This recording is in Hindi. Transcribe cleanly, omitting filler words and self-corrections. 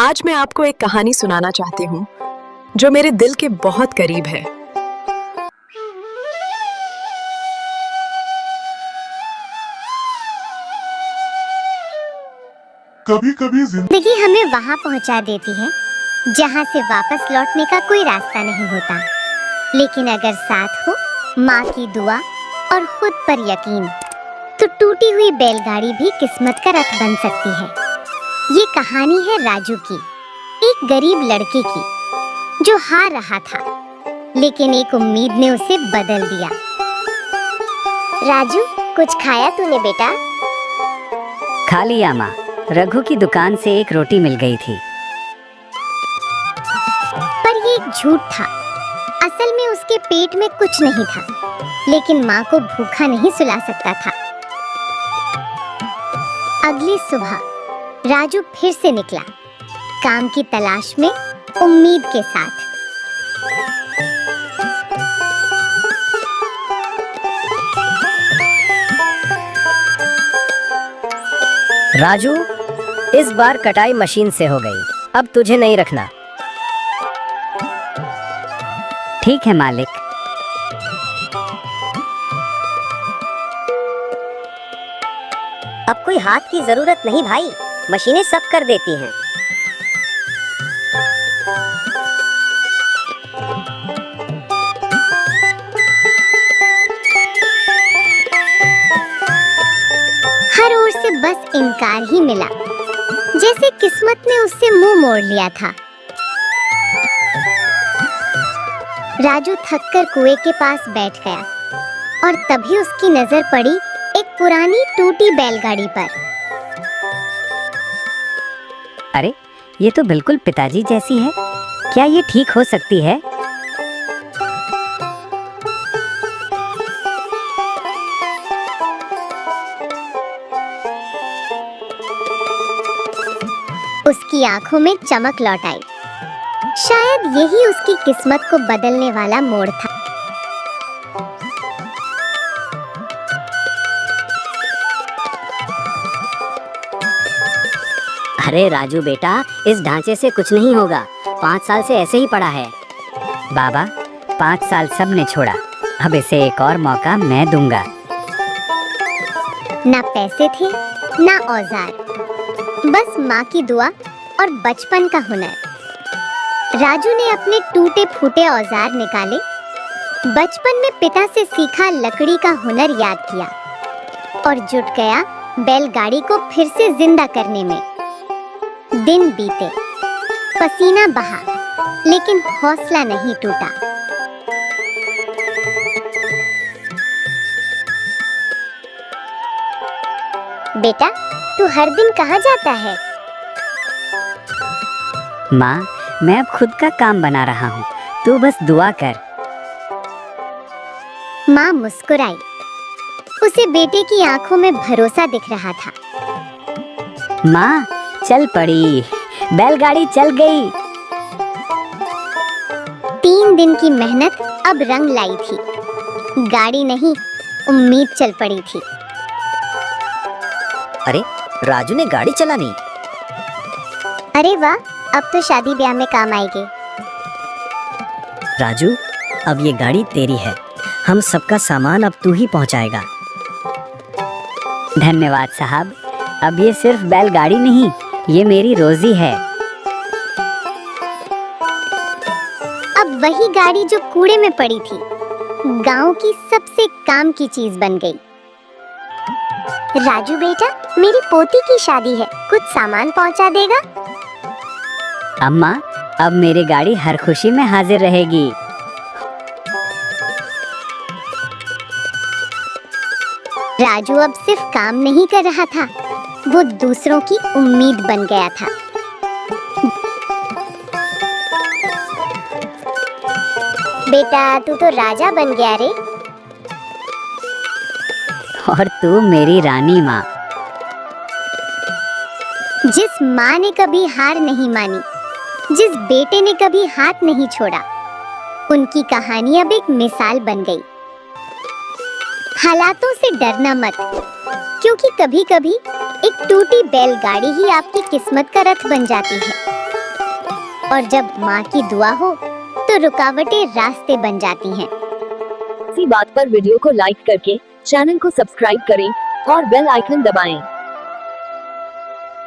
आज मैं आपको एक कहानी सुनाना चाहती हूँ जो मेरे दिल के बहुत करीब है। कभी कभी जिंदगी हमें वहाँ पहुँचा देती है जहाँ से वापस लौटने का कोई रास्ता नहीं होता, लेकिन अगर साथ हो माँ की दुआ और खुद पर यकीन, तो टूटी हुई बैलगाड़ी भी किस्मत का रथ बन सकती है। ये कहानी है राजू की, एक गरीब लड़के की जो हार रहा था, लेकिन एक उम्मीद ने उसे बदल दिया। राजू, कुछ खाया तूने बेटा? खा लिया माँ, रघु की दुकान से एक रोटी मिल गई थी। पर ये एक झूठ था। असल में उसके पेट में कुछ नहीं था, लेकिन माँ को भूखा नहीं सुला सकता था। अगली सुबह राजू फिर से निकला, काम की तलाश में, उम्मीद के साथ। राजू, इस बार कटाई मशीन से हो गई, अब तुझे नहीं रखना। ठीक है मालिक। अब कोई हाथ की जरूरत नहीं भाई, मशीनें सब कर देती हैं। हर ओर से बस इनकार ही मिला, जैसे किस्मत ने उससे मुंह मोड़ लिया था। राजू थककर कुएं के पास बैठ गया और तभी उसकी नजर पड़ी एक पुरानी टूटी बैलगाड़ी पर। अरे, ये तो बिल्कुल पिताजी जैसी है। क्या ये ठीक हो सकती है? उसकी आंखों में चमक लौट आई। शायद यही उसकी किस्मत को बदलने वाला मोड़ था। अरे राजू बेटा, इस ढांचे से कुछ नहीं होगा, 5 साल से ऐसे ही पड़ा है। बाबा, 5 साल सब ने छोड़ा, अब इसे एक और मौका मैं दूंगा। ना पैसे थे, ना औजार, बस माँ की दुआ और बचपन का हुनर। राजू ने अपने टूटे फूटे औजार निकाले, बचपन में पिता से सीखा लकड़ी का हुनर याद किया और जुट गया बैलगाड़ी को फिर से जिंदा करने में। दिन बीते, पसीना बहा, लेकिन हौसला नहीं टूटा। बेटा, तू हर दिन कहाँ जाता है? माँ, मैं अब खुद का काम बना रहा हूँ, तू बस दुआ कर। माँ मुस्कुराई। उसे बेटे की आंखों में भरोसा दिख रहा था। माँ, चल पड़ी, बैलगाड़ी चल गई। 3 दिन की मेहनत अब रंग लाई थी। गाड़ी नहीं, उम्मीद चल पड़ी थी। अरे, राजू ने गाड़ी चलानी। अरे वाह, अब तो शादी ब्याह में काम आएगी। राजू, अब ये गाड़ी तेरी है, हम सबका सामान अब तू ही पहुंचाएगा। धन्यवाद साहब, अब ये सिर्फ बैलगाड़ी नहीं, ये मेरी रोजी है। अब वही गाड़ी जो कूड़े में पड़ी थी, गांव की सबसे काम की चीज बन गई। राजू बेटा, मेरी पोती की शादी है, कुछ सामान पहुंचा देगा? अम्मा, अब मेरी गाड़ी हर खुशी में हाजिर रहेगी। राजू अब सिर्फ काम नहीं कर रहा था, वो दूसरों की उम्मीद बन गया था। बेटा, तू तो राजा बन गया रे। और तू मेरी रानी माँ। जिस माँ ने कभी हार नहीं मानी, जिस बेटे ने कभी हाथ नहीं छोड़ा, उनकी कहानी अब एक मिसाल बन गई। हालातों से डरना मत, क्योंकि कभी-कभी एक टूटी बैलगाड़ी ही आपकी किस्मत का रथ बन जाती है। और जब माँ की दुआ हो तो रुकावटें रास्ते बन जाती हैं। इसी बात पर वीडियो को लाइक करके चैनल को सब्सक्राइब करें और बेल आइकन दबाएं।